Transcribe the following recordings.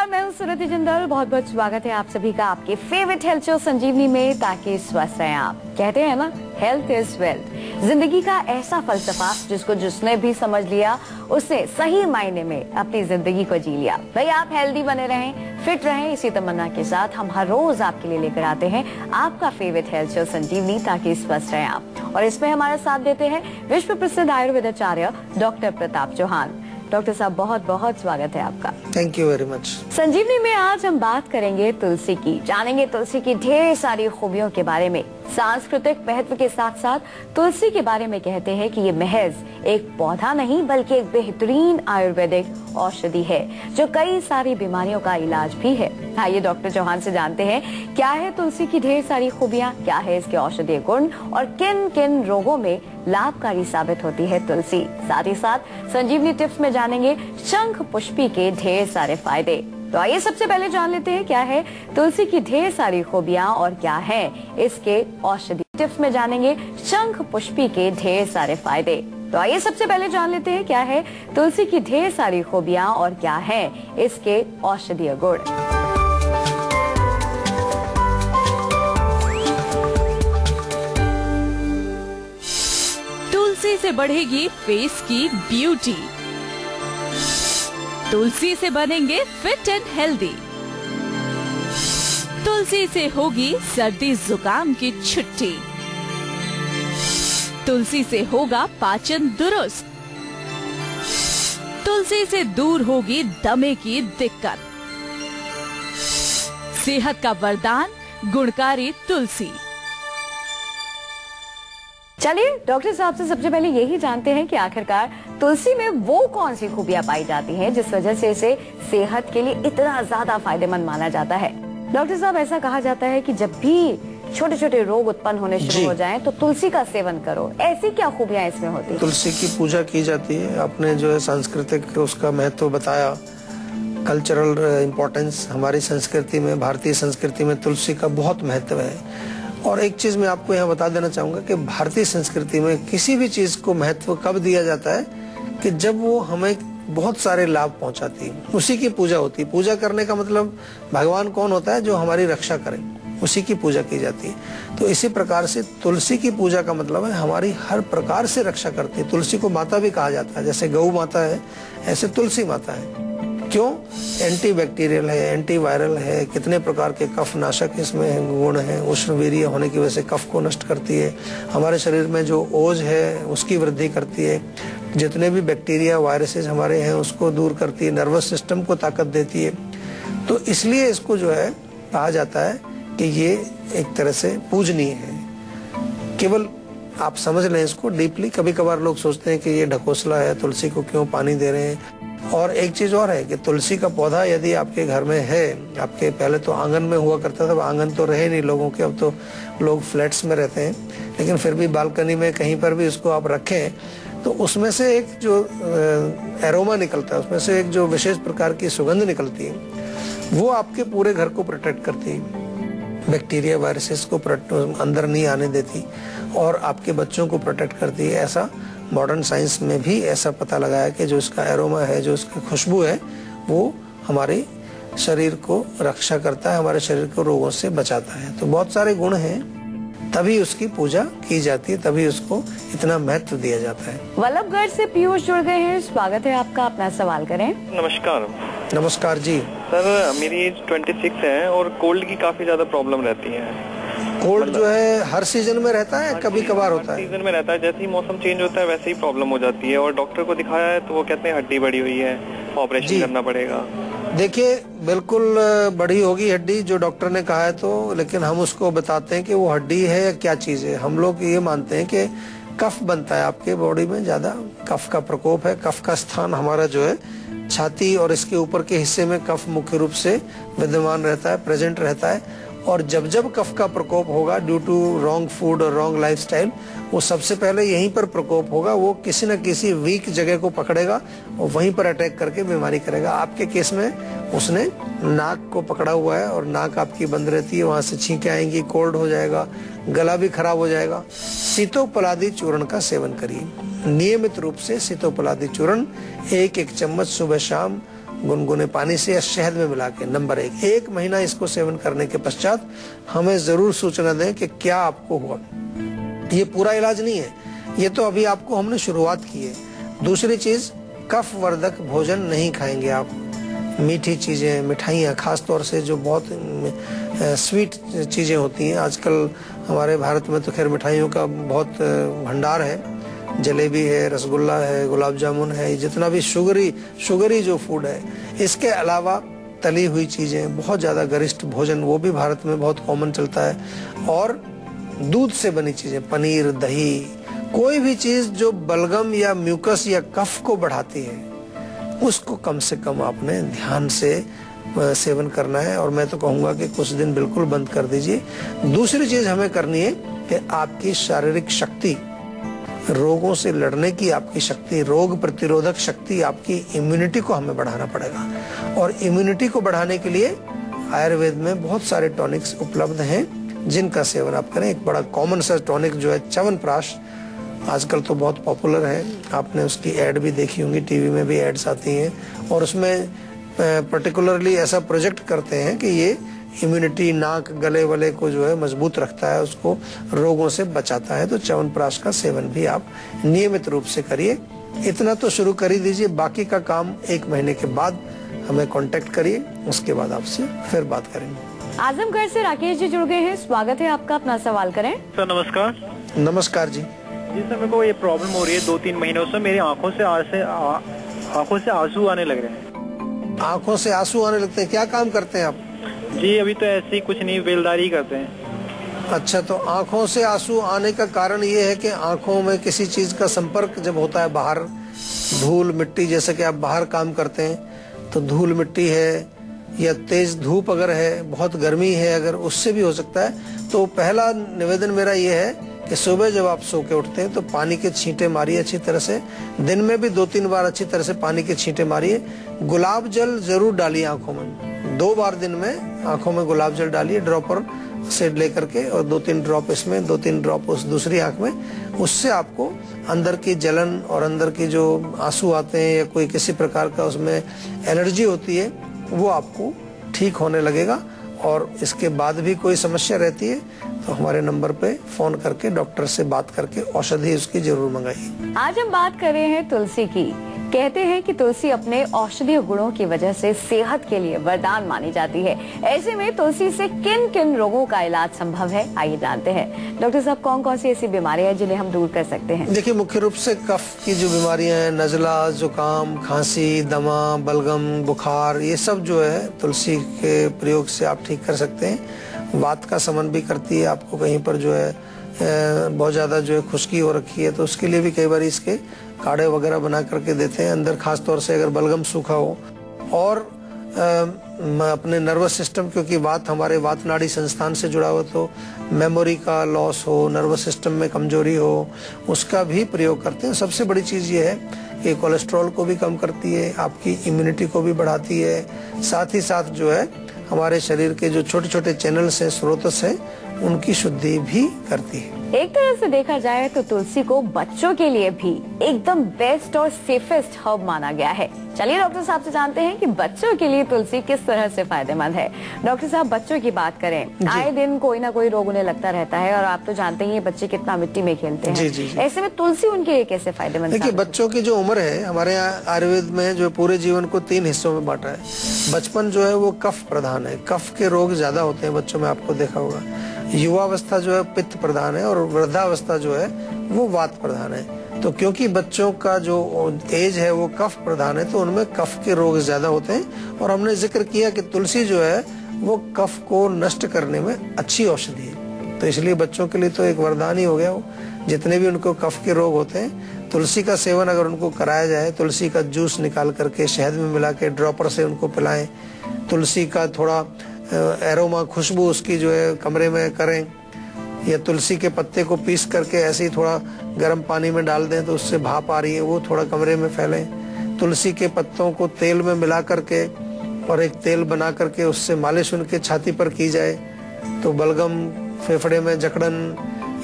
मैं हूं सुरति जिंदल। बहुत बहुत स्वागत है आप सभी का आपके फेवरेट हेल्थ शो संजीवनी में, ताकि स्वस्थ रहें आप। कहते हैं ना, हेल्थ इज वेल्थ। जिंदगी का ऐसा फलसफा जिसको जिसने भी समझ लिया उसने सही मायने में अपनी जिंदगी को जी लिया। भाई आप हेल्दी बने रहें, फिट रहें, इसी तमन्ना के साथ हम हर रोज आपके लिए लेकर आते हैं आपका फेवरेट हेल्थ शो संजीवनी, ताकि स्वस्थ रहें आप। और इसमें हमारा साथ देते हैं विश्व प्रसिद्ध आयुर्वेदाचार्य डॉक्टर प्रताप चौहान। डॉक्टर साहब, बहुत बहुत स्वागत है आपका। Thank you very much. Sanjeevani में आज हम बात करेंगे तुलसी की, जानेंगे तुलसी की ढेर सारी खूबियों के बारे में। सांस्कृतिक महत्व के साथ साथ तुलसी के बारे में कहते हैं कि ये महज एक पौधा नहीं बल्कि एक बेहतरीन आयुर्वेदिक औषधि है जो कई सारी बीमारियों का इलाज भी है। आइए डॉक्टर चौहान से जानते हैं क्या है तुलसी की ढेर सारी खूबियाँ, क्या है इसके औषधीय गुण और किन किन रोगों में लाभकारी साबित होती है तुलसी। साथ ही साथ संजीवनी टिप्स में जानेंगे शंख पुष्पी के ढेर सारे फायदे। तो आइए सबसे पहले जान लेते हैं क्या है तुलसी की ढेर सारी खूबियाँ और क्या है इसके औषधि। टिप्स में जानेंगे शंख पुष्पी के ढेर सारे फायदे। तो आइए सबसे पहले जान लेते हैं क्या है तुलसी की ढेर सारी खूबियाँ और क्या है इसके औषधीय गुण। तुलसी से बढ़ेगी फेस की ब्यूटी, तुलसी से बनेंगे फिट एंड हेल्दी, तुलसी से होगी सर्दी जुकाम की छुट्टी, तुलसी से होगा पाचन दुरुस्त, तुलसी से दूर होगी दमे की दिक्कत। सेहत का वरदान गुणकारी तुलसी। चलिए डॉक्टर साहब से सबसे पहले यही जानते हैं कि आखिरकार तुलसी में वो कौन सी खूबियां पाई जाती हैं जिस वजह से इसे सेहत के लिए इतना ज्यादा फायदेमंद माना जाता है। डॉक्टर साहब, ऐसा कहा जाता है कि जब भी छोटे छोटे रोग उत्पन्न होने शुरू हो जाएं तो तुलसी का सेवन करो। ऐसी क्या खूबियां इसमें होती है? तुलसी की पूजा की जाती है। आपने जो है सांस्कृतिक उसका महत्व बताया, कल्चरल इम्पोर्टेंस। हमारी संस्कृति में, भारतीय संस्कृति में तुलसी का बहुत महत्व है। और एक चीज मैं आपको यहाँ बता देना चाहूंगा कि भारतीय संस्कृति में किसी भी चीज को महत्व कब दिया जाता है कि जब वो हमें बहुत सारे लाभ पहुंचाती है, उसी की पूजा होती है। पूजा करने का मतलब भगवान कौन होता है? जो हमारी रक्षा करे, उसी की पूजा की जाती है। तो इसी प्रकार से तुलसी की पूजा का मतलब है हमारी हर प्रकार से रक्षा करती है। तुलसी को माता भी कहा जाता है, जैसे गौ माता है ऐसे तुलसी माता है। क्यों? एंटी बैक्टीरियल है, एंटी वायरल है, कितने प्रकार के कफ नाशक इसमें गुण हैं। उष्णवीर्य होने की वजह से कफ को नष्ट करती है। हमारे शरीर में जो ओज है उसकी वृद्धि करती है। जितने भी बैक्टीरिया वायरसेस हमारे हैं उसको दूर करती है। नर्वस सिस्टम को ताकत देती है। तो इसलिए इसको जो है कहा जाता है कि ये एक तरह से पूजनीय है। केवल आप समझ लें इसको डीपली। कभी कभार लोग सोचते हैं कि ये ढकोसला है, तुलसी को क्यों पानी दे रहे हैं। और एक चीज और है कि तुलसी का पौधा यदि आपके घर में है, आपके पहले तो आंगन में हुआ करता था, आंगन तो रहे नहीं लोगों के, अब तो लोग फ्लैट्स में रहते हैं, लेकिन फिर भी बालकनी में कहीं पर भी उसको आप रखें तो उसमें से एक जो एरोमा निकलता है, उसमें से एक जो विशेष प्रकार की सुगंध निकलती है, वो आपके पूरे घर को प्रोटेक्ट करती है। बैक्टीरिया वायरसेस को अंदर नहीं आने देती और आपके बच्चों को प्रोटेक्ट करती है। ऐसा मॉडर्न साइंस में भी ऐसा पता लगाया कि जो इसका एरोमा है, जो इसकी खुशबू है, वो हमारे शरीर को रक्षा करता है, हमारे शरीर को रोगों से बचाता है। तो बहुत सारे गुण हैं, तभी उसकी पूजा की जाती है, तभी उसको इतना महत्व दिया जाता है। वल्लभगढ़ से पीयूष जुड़ गए हैं, स्वागत है आपका, अपना सवाल करें। नमस्कार। नमस्कार जी। सर, मेरी एज 26 है और कोल्ड की काफी ज्यादा प्रॉब्लम रहती है। कोल्ड जो है हर सीजन में रहता है, कभी कभार होता है? सीजन में रहता है, जैसे ही मौसम चेंज होता है वैसे ही प्रॉब्लम हो जाती है। और डॉक्टर को दिखाया है तो वो कहते हैं हड्डी बड़ी हुई है, ऑपरेशन करना पड़ेगा। देखिए, बिल्कुल बड़ी होगी हड्डी जो डॉक्टर ने कहा है तो, लेकिन हम उसको बताते हैं कि वो हड्डी है या क्या चीज है। हम लोग ये मानते हैं कि कफ बनता है आपके बॉडी में, ज्यादा कफ का प्रकोप है। कफ का स्थान हमारा जो है छाती और इसके ऊपर के हिस्से में कफ मुख्य रूप से विद्यमान रहता है, प्रेजेंट रहता है। और जब जब कफ का प्रकोप होगा ड्यू टू रॉन्ग फूड और रॉन्ग लाइफस्टाइल, वो सबसे पहले यहीं पर प्रकोप होगा। वो किसी न किसी वीक जगह को पकड़ेगा और वहीं पर अटैक करके बीमारी करेगा। आपके केस में उसने नाक को पकड़ा हुआ है और नाक आपकी बंद रहती है, वहां से छींकें आएंगी, कोल्ड हो जाएगा, गला भी खराब हो जाएगा। सीतोपलादी चूर्ण का सेवन करिए नियमित रूप से। सीतोपलादी चूर्ण 1-1 चम्मच सुबह शाम गुनगुने पानी से या शहद में मिला के। नंबर 1 महीना इसको सेवन करने के पश्चात हमें जरूर सूचना दें कि क्या आपको हुआ। ये पूरा इलाज नहीं है, ये तो अभी आपको हमने शुरुआत की है। दूसरी चीज, कफ वर्धक भोजन नहीं खाएंगे आप। मीठी चीजें, मिठाइयाँ, खास तौर से जो बहुत स्वीट चीजें होती हैं, आजकल हमारे भारत में तो खैर मिठाइयों का बहुत भंडार है। जलेबी है, रसगुल्ला है, गुलाब जामुन है, जितना भी शुगरी जो फूड है। इसके अलावा तली हुई चीजें, बहुत ज्यादा गरिष्ठ भोजन, वो भी भारत में बहुत कॉमन चलता है। और दूध से बनी चीजें, पनीर, दही, कोई भी चीज जो बलगम या म्यूकस या कफ को बढ़ाती है, उसको कम से कम आपने ध्यान से सेवन करना है। और मैं तो कहूंगा कि कुछ दिन बिल्कुल बंद कर दीजिए। दूसरी चीज हमें करनी है कि आपकी शारीरिक शक्ति, रोगों से लड़ने की आपकी शक्ति, रोग प्रतिरोधक शक्ति, आपकी इम्यूनिटी को हमें बढ़ाना पड़ेगा। और इम्यूनिटी को बढ़ाने के लिए आयुर्वेद में बहुत सारे टॉनिक्स उपलब्ध हैं, जिनका सेवन आप करें। एक बड़ा कॉमन सा टॉनिक जो है च्यवनप्राश, आजकल तो बहुत पॉपुलर है। आपने उसकी एड भी देखी होंगी, टीवी में भी एड्स आती हैं, और उसमें पर्टिकुलरली ऐसा प्रोजेक्ट करते हैं कि ये इम्यूनिटी, नाक, गले वले को जो है मजबूत रखता है, उसको रोगों से बचाता है। तो च्यवनप्राश का सेवन भी आप नियमित रूप से करिए। इतना तो शुरू कर ही दीजिए, बाकी का काम 1 महीने के बाद हमें कांटेक्ट करिए, उसके बाद आपसे फिर बात करेंगे। आजमगढ़ से राकेश जी जुड़ गए हैं, स्वागत है आपका, अपना सवाल करें। सर नमस्कार। नमस्कार जी। जी सर, मेरे को ये प्रॉब्लम हो रही है 2-3 महीनों से। मेरी आंखों से आंसू आने लग रहे हैं। आंखों से आंसू आने लगते हैं, क्या काम करते हैं आप? जी अभी तो ऐसे ही कुछ नहीं, बेलदारी करते हैं। अच्छा, तो आंखों से आंसू आने का कारण ये है कि आंखों में किसी चीज का संपर्क जब होता है, बाहर धूल मिट्टी, जैसे कि आप बाहर काम करते हैं तो धूल मिट्टी है, या तेज धूप अगर है, बहुत गर्मी है अगर, उससे भी हो सकता है। तो पहला निवेदन मेरा ये है कि सुबह जब आप सो के उठते हैं तो पानी के छींटे मारिए अच्छी तरह से। दिन में भी 2-3 बार अच्छी तरह से पानी के छींटे मारिए। गुलाब जल जरूर डालिए आंखों में, 2 बार दिन में आंखों में गुलाब जल डालिए, ड्रॉपर से लेकर के, और 2-3 ड्रॉप इसमें, 2-3 ड्रॉप उस दूसरी आंख में। उससे आपको अंदर की जलन और अंदर की जो आंसू आते हैं या कोई किसी प्रकार का उसमें एलर्जी होती है, वो आपको ठीक होने लगेगा। और इसके बाद भी कोई समस्या रहती है तो हमारे नंबर पे फोन करके डॉक्टर से बात करके औषधि उसकी जरूर मंगाइए। आज हम बात कर रहे हैं तुलसी की। कहते हैं कि तुलसी अपने औषधीय गुणों की वजह से सेहत के लिए वरदान मानी जाती है। ऐसे में तुलसी से किन किन रोगों का इलाज संभव है, आइए जानते हैं। डॉक्टर साहब, कौन कौन सी ऐसी बीमारियां हैं जिन्हें हम दूर कर सकते हैं? देखिए, मुख्य रूप से कफ की जो बीमारियां हैं, नजला, जुकाम, खांसी, दमा, बलगम, बुखार, ये सब जो है तुलसी के प्रयोग से आप ठीक कर सकते हैं। वात का समन भी करती है। आपको कहीं पर जो है बहुत ज्यादा जो है खुश्की हो रखी है तो उसके लिए भी कई बार इसके काढ़े वगैरह बना करके देते हैं अंदर, खास तौर से अगर बलगम सूखा हो। और अपने नर्वस सिस्टम, क्योंकि वात हमारे वात नाड़ी संस्थान से जुड़ा हो, तो मेमोरी का लॉस हो, नर्वस सिस्टम में कमजोरी हो, उसका भी प्रयोग करते हैं। सबसे बड़ी चीज ये है कि कोलेस्ट्रॉल को भी कम करती है, आपकी इम्यूनिटी को भी बढ़ाती है, साथ ही साथ जो है हमारे शरीर के जो छोटे छोटे चैनल्स हैं, स्रोतस हैं, उनकी शुद्धि भी करती है। एक तरह से देखा जाए तो तुलसी को बच्चों के लिए भी एकदम बेस्ट और सेफेस्ट हर्ब माना गया है। चलिए डॉक्टर साहब से जानते हैं कि बच्चों के लिए तुलसी किस तरह से फायदेमंद है। डॉक्टर साहब, बच्चों की बात करें, आए दिन कोई ना कोई रोग उन्हें लगता रहता है और आप तो जानते ही बच्चे कितना मिट्टी में खेलते हैं। जी। ऐसे में तुलसी उनके लिए कैसे फायदेमंद? देखिए, बच्चों की जो उम्र है, हमारे यहाँ आयुर्वेद में जो पूरे जीवन को 3 हिस्सों में बांटा है। बचपन जो है वो कफ प्रधान है, कफ के रोग ज्यादा होते हैं बच्चों में, आपको देखा होगा। युवावस्था जो है पित्त प्रधान है, और वृद्धावस्था जो है वो वात प्रधान है। तो क्योंकि बच्चों का जो एज है वो कफ प्रधान है, तो उनमें कफ के रोग ज्यादा होते हैं। और हमने जिक्र किया कि तुलसी जो है वो कफ को नष्ट करने में अच्छी औषधि है, तो इसलिए बच्चों के लिए तो एक वरदान ही हो गया वो। जितने भी उनको कफ के रोग होते हैं, तुलसी का सेवन अगर उनको कराया जाए, तुलसी का जूस निकाल करके शहद में मिला के ड्रॉपर से उनको पिलाएं, तुलसी का थोड़ा एरोमा, खुशबू उसकी जो है कमरे में करें, या तुलसी के पत्ते को पीस करके ऐसे ही थोड़ा गर्म पानी में डाल दें तो उससे भाप आ रही है, वो थोड़ा कमरे में फैलें। तुलसी के पत्तों को तेल में मिला करके और एक तेल बना करके उससे मालिश उनके छाती पर की जाए तो बलगम, फेफड़े में जकड़न,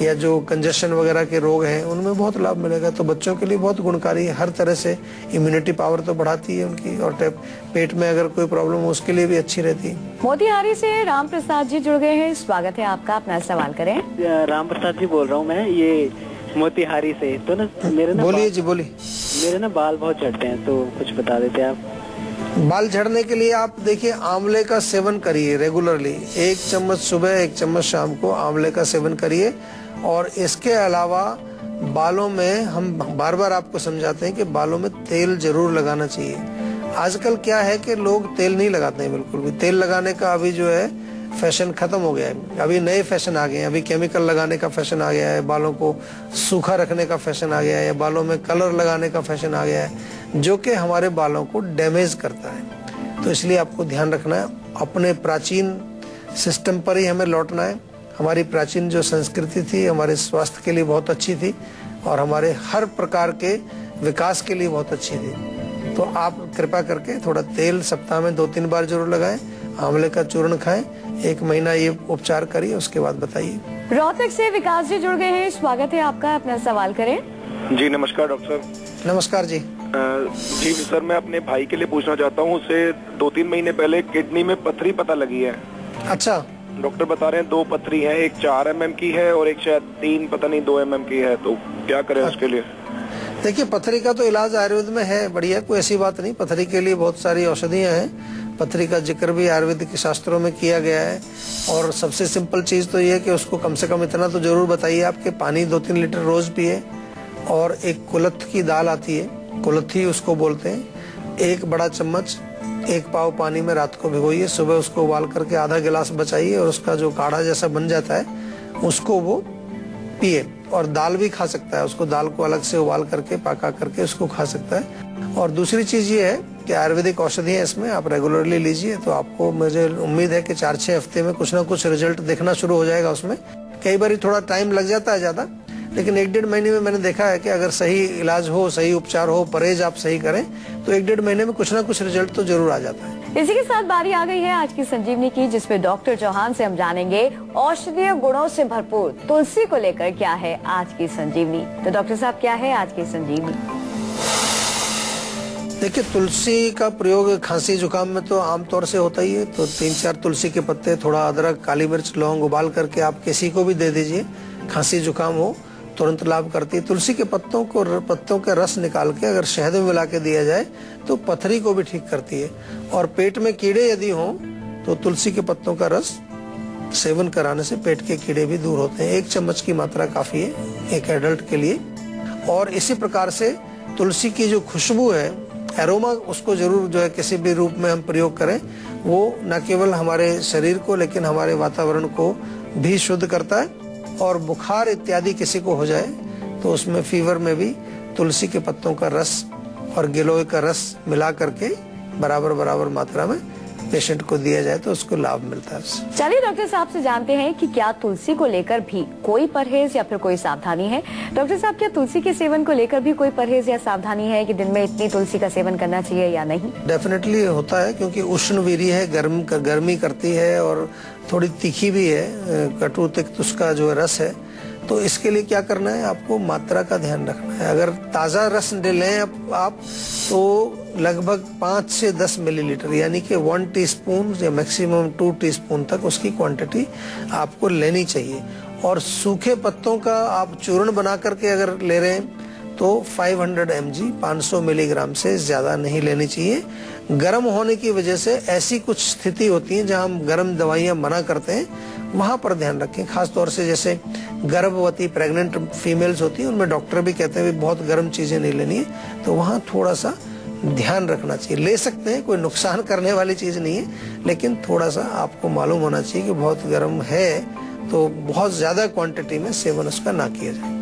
या जो कंजेशन वगैरह के रोग हैं उनमें बहुत लाभ मिलेगा। तो बच्चों के लिए बहुत गुणकारी है, हर तरह से इम्यूनिटी पावर तो बढ़ाती है उनकी, और पेट में अगर कोई प्रॉब्लम हो उसके लिए भी अच्छी रहती है। मोतिहारी से राम प्रसाद जी जुड़ गए हैं, स्वागत है आपका, अपना सवाल करें। राम प्रसाद जी बोल रहा हूँ मैं, ये मोतिहारी से। तो ना मेरे ना बोलिए जी, बोलिए। मेरे ना बाल बहुत झड़ते हैं, तो कुछ बता देते आप। बाल झड़ने के लिए आप देखिए आंवले का सेवन करिए रेगुलरली, 1 चम्मच सुबह 1 चम्मच शाम को आंवले का सेवन करिए। और इसके अलावा बालों में हम बार बार आपको समझाते हैं कि बालों में तेल जरूर लगाना चाहिए। आजकल क्या है कि लोग तेल नहीं लगाते हैं बिल्कुल भी। तेल लगाने का अभी जो है फैशन खत्म हो गया है, अभी नए फैशन आ गए हैं। अभी केमिकल लगाने का फैशन आ गया है, बालों को सूखा रखने का फैशन आ गया है, या बालों में कलर लगाने का फैशन आ गया है, जो कि हमारे बालों को डैमेज करता है। तो इसलिए आपको ध्यान रखना है, अपने प्राचीन सिस्टम पर ही हमें लौटना है। हमारी प्राचीन जो संस्कृति थी हमारे स्वास्थ्य के लिए बहुत अच्छी थी, और हमारे हर प्रकार के विकास के लिए बहुत अच्छी थी। तो आप कृपा करके थोड़ा तेल सप्ताह में 2-3 बार जरूर लगाएं, आंवले का चूर्ण खाएं, 1 महीना ये उपचार करिए, उसके बाद बताइए। रोहतक से विकास जी जुड़ गए हैं, स्वागत है आपका, अपना सवाल करें। जी नमस्कार डॉक्टर साहब। नमस्कार जी। जी सर, मैं अपने भाई के लिए पूछना चाहता हूँ। उसे 2-3 महीने पहले किडनी में पथरी पता लगी है। अच्छा। डॉक्टर बता रहे हैं 2 पथरी है, एक 4 mm की है और एक शायद 3 पता नहीं 2 mm की है, तो क्या करें उसके लिए? देखिए पथरी का तो इलाज आयुर्वेद में है, बढ़िया, कोई ऐसी बात नहीं। पथरी के लिए बहुत सारी औषधियां हैं, पथरी का जिक्र भी आयुर्वेदिक शास्त्रों में किया गया है। और सबसे सिंपल चीज तो ये है कि उसको कम से कम इतना तो जरूर बताइए आपके पानी 2-3 लीटर रोज पिए, और एक कुलथ की दाल आती है, कुलथी उसको बोलते हैं, 1 बड़ा चम्मच 1 पाव पानी में रात को भिगोइए, सुबह उसको उबाल करके आधा गिलास बचाइए, और उसका जो काढ़ा जैसा बन जाता है उसको वो पिए। और दाल भी खा सकता है, उसको दाल को अलग से उबाल करके पका करके उसको खा सकता है। और दूसरी चीज ये है कि आयुर्वेदिक औषधियां इसमें आप रेगुलरली लीजिए, तो आपको मुझे उम्मीद है कि 4-6 हफ्ते में कुछ ना कुछ रिजल्ट देखना शुरू हो जाएगा। उसमें कई बार थोड़ा टाइम लग जाता है ज्यादा, लेकिन 1-1.5 महीने में मैंने देखा है कि अगर सही इलाज हो, सही उपचार हो, परहेज आप सही करें, तो 1-1.5 महीने में कुछ ना कुछ रिजल्ट तो जरूर आ जाता है। इसी के साथ बारी आ गई है आज की संजीवनी की, जिसमें डॉक्टर चौहान से हम जानेंगे औषधीय गुणों से भरपूर तुलसी को लेकर क्या है आज की संजीवनी। तो डॉक्टर साहब, क्या है आज की संजीवनी? देखिए तुलसी का प्रयोग खांसी जुकाम में तो आमतौर से होता ही है। तो 3-4 तुलसी के पत्ते, थोड़ा अदरक, काली मिर्च, लौंग उबाल करके आप किसी को भी दे दीजिए, खांसी जुकाम हो तुरंत लाभ करती है। तुलसी के पत्तों के रस निकाल के अगर शहद में मिला के दिया जाए तो पथरी को भी ठीक करती है। और पेट में कीड़े यदि हों तो तुलसी के पत्तों का रस सेवन कराने से पेट के कीड़े भी दूर होते हैं। 1 चम्मच की मात्रा काफी है एक एडल्ट के लिए। और इसी प्रकार से तुलसी की जो खुशबू है, एरोमा, उसको जरूर जो है किसी भी रूप में हम प्रयोग करें, वो न केवल हमारे शरीर को लेकिन हमारे वातावरण को भी शुद्ध करता है। और बुखार इत्यादि किसी को हो जाए तो उसमें फीवर में भी तुलसी के पत्तों का रस और गिलोय का रस मिला करके बराबर मात्रा में पेशेंट को दिया जाए तो उसको लाभ मिलता है। चलिए डॉक्टर साहब से जानते हैं कि क्या तुलसी को लेकर भी कोई परहेज या फिर कोई सावधानी है। डॉक्टर साहब, क्या तुलसी के सेवन को लेकर भी कोई परहेज या सावधानी है कि दिन में इतनी तुलसी का सेवन करना चाहिए या नहीं? डेफिनेटली होता है, क्योंकि उष्ण वीर्य है, गर्मी करती है और थोड़ी तीखी भी है, कटु तिक्त उसका जो रस है। तो इसके लिए क्या करना है, आपको मात्रा का ध्यान रखना है। अगर ताजा रस लें आप तो लगभग 5 से 10 मिलीलीटर, यानी कि 1 टीस्पून या मैक्सिमम 2 टीस्पून तक उसकी क्वांटिटी आपको लेनी चाहिए। और सूखे पत्तों का आप चूर्ण बना करके अगर ले रहे हैं तो 500 mg 500 मिलीग्राम से ज्यादा नहीं लेनी चाहिए। गर्म होने की वजह से ऐसी कुछ स्थिति होती है जहां हम गर्म दवाइयां मना करते हैं, वहां पर ध्यान रखें। खास तौर से जैसे गर्भवती प्रेग्नेंट फीमेल्स होती हैं, उनमें डॉक्टर भी कहते हैं बहुत गर्म चीजें नहीं लेनी है, तो वहां थोड़ा सा ध्यान रखना चाहिए। ले सकते हैं, कोई नुकसान करने वाली चीज नहीं है, लेकिन थोड़ा सा आपको मालूम होना चाहिए कि बहुत गर्म है, तो बहुत ज्यादा क्वांटिटी में सेवन उसका ना किया जाए।